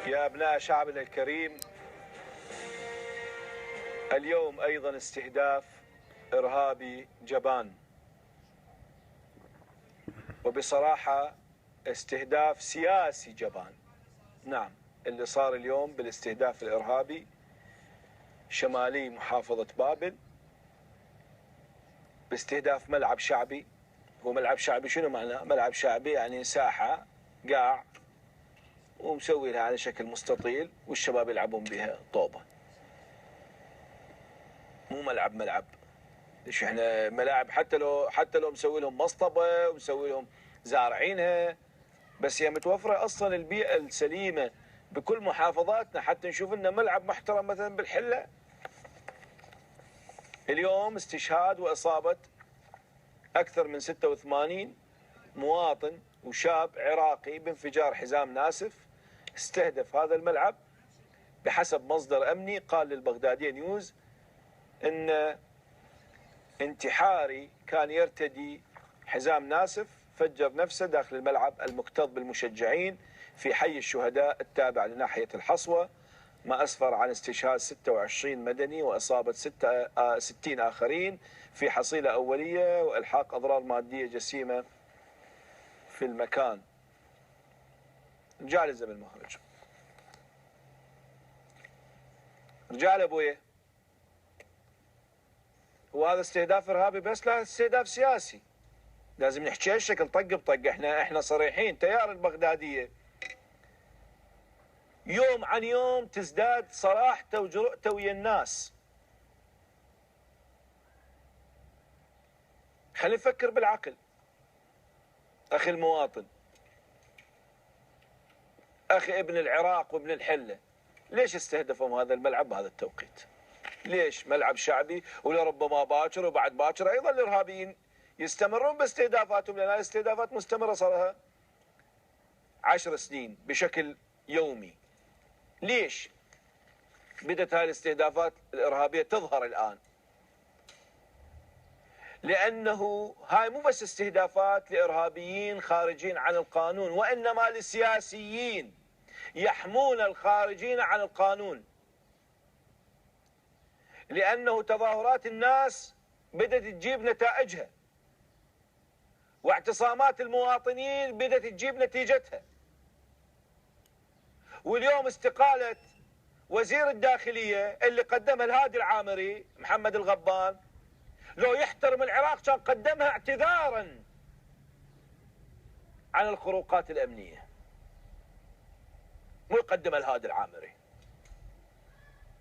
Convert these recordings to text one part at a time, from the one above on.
يا أبناء شعبنا الكريم، اليوم أيضا استهداف إرهابي جبان، وبصراحة استهداف سياسي جبان. نعم، اللي صار اليوم بالاستهداف الإرهابي شمالي محافظة بابل باستهداف ملعب شعبي. هو ملعب شعبي شنو معناه؟ ملعب شعبي يعني ساحة قاع ومسوي لها على شكل مستطيل والشباب يلعبون بها طوبة، مو ملعب. ليش احنا ملاعب حتى لو مسوي لهم مصطبة ومسوي لهم زارعينها، بس هي متوفرة اصلا البيئة السليمة بكل محافظاتنا حتى نشوف لنا ملعب محترم مثلا بالحلة. اليوم استشهاد وإصابة أكثر من 86 مواطن وشاب عراقي بانفجار حزام ناسف استهدف هذا الملعب. بحسب مصدر أمني قال للبغدادية نيوز أن انتحاري كان يرتدي حزام ناسف فجر نفسه داخل الملعب المكتظ بالمشجعين في حي الشهداء التابع لناحية الحصوة، ما أسفر عن استشهاد 26 مدني وإصابة 60 آخرين في حصيلة أولية وإلحاق أضرار مادية جسيمة في المكان. رجال الزمن المخرج، رجال أبويه، وهذا استهداف إرهابي بس لا استهداف سياسي. لازم نحكي هالشكل طق بطق. احنا صريحين. تيار البغدادية يوم عن يوم تزداد صراحته وجرؤته ويا الناس. خلينا نفكر بالعقل أخي المواطن، أخي ابن العراق وابن الحلة، ليش استهدفوا هذا الملعب بهذا التوقيت؟ ليش؟ ملعب شعبي، ولربما باكر وبعد باكر أيضا الإرهابيين يستمرون باستهدافاتهم، لأن الاستهدافات مستمرة صار لها 10 سنين بشكل يومي. ليش بدأت هذه الاستهدافات الإرهابية تظهر الآن؟ لأنه هاي مو بس استهدافات لإرهابيين خارجين عن القانون، وإنما لسياسيين يحمون الخارجين عن القانون. لأنه تظاهرات الناس بدأت تجيب نتائجها، واعتصامات المواطنين بدأت تجيب نتيجتها. واليوم استقالة وزير الداخلية اللي قدمها الهادي العامري محمد الغبان، لو يحترم العراق كان قدمها اعتذارا عن الخروقات الأمنية، مو يقدمها الهادي العامري.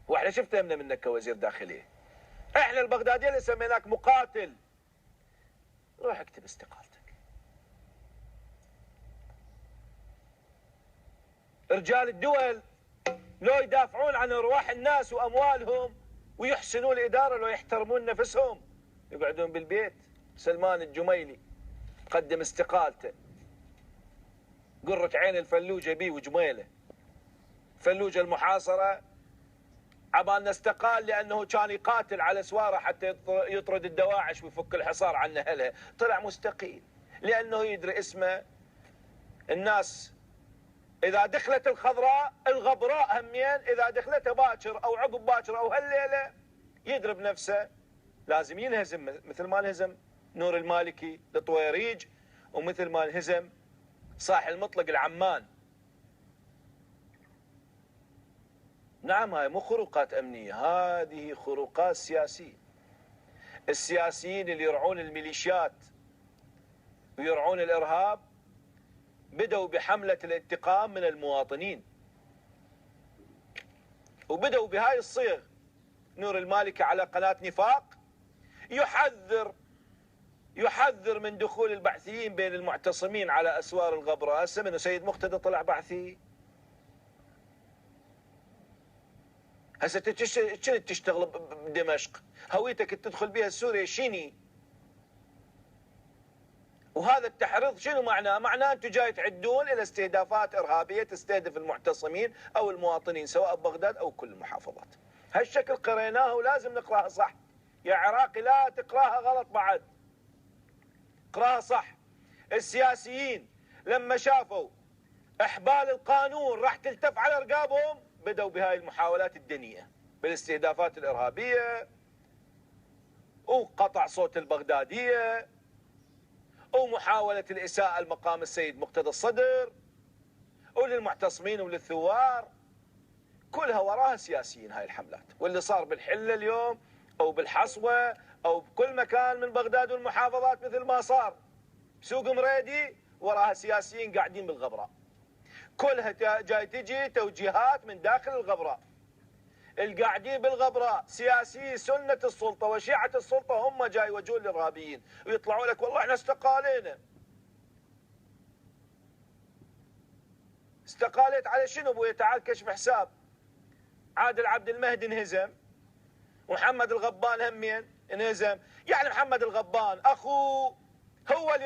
واحنا شفت منك كوزير داخلية. احنا البغدادية اللي سميناك مقاتل، روح اكتب استقالتك. رجال الدول لو يدافعون عن ارواح الناس واموالهم ويحسنون الاداره، لو يحترمون نفسهم يقعدون بالبيت. سلمان الجميلي قدم استقالته، قرة عين الفلوجه بيه وجميله. فلوجه المحاصره عبالنا استقال لانه كان يقاتل على سواره حتى يطرد الدواعش ويفك الحصار عن اهلها. طلع مستقيل لانه يدري اسمه. الناس اذا دخلت الخضراء الغبراء همين، اذا دخلتها باكر او عقب باكر او هالليله يدري بنفسه لازم ينهزم، مثل ما انهزم نور المالكي لطويريج، ومثل ما انهزم صاحي المطلق العمان. نعم، هاي مو خروقات امنيه، هذه خروقات سياسيه. السياسيين اللي يرعون الميليشيات ويرعون الارهاب بدأوا بحملة الانتقام من المواطنين، وبدأوا بهاي الصيغ. نور المالكي على قناة نفاق يحذر من دخول البعثيين بين المعتصمين على أسوار الغبرة. هسه منو سيد مقتدى طلع بعثي؟ هسه شنو تشتغل بدمشق؟ هويتك تدخل بها سوريا شيني؟ وهذا التحريض شنو معناه؟ معناه انتم جاي تعدون الى استهدافات ارهابيه تستهدف المعتصمين او المواطنين سواء ببغداد او كل المحافظات. هالشكل قريناها ولازم نقراها صح. يا عراقي لا تقراها غلط بعد، اقراها صح. السياسيين لما شافوا إحبال القانون راح تلتف على رقابهم. بدأوا بهاي المحاولات الدنيئة بالاستهدافات الإرهابية وقطع صوت البغدادية ومحاولة الإساءة لمقام السيد مقتدى الصدر وللمعتصمين وللثوار. كلها وراها سياسيين هاي الحملات. واللي صار بالحلة اليوم أو بالحصوة أو بكل مكان من بغداد والمحافظات مثل ما صار سوق مريدي وراها سياسيين قاعدين بالغبراء. كلها جاي تجي توجيهات من داخل الغبراء. القاعدين بالغبراء سياسي سنة السلطة وشيعة السلطة هم جاي يوجهون الإرهابيين ويطلعوا لك والله احنا استقالينا. استقالت على شنو ابويا؟ تعال كشف حساب. عادل عبد المهدي انهزم ومحمد الغبان همين انهزم. يعني محمد الغبان اخوه هو اللي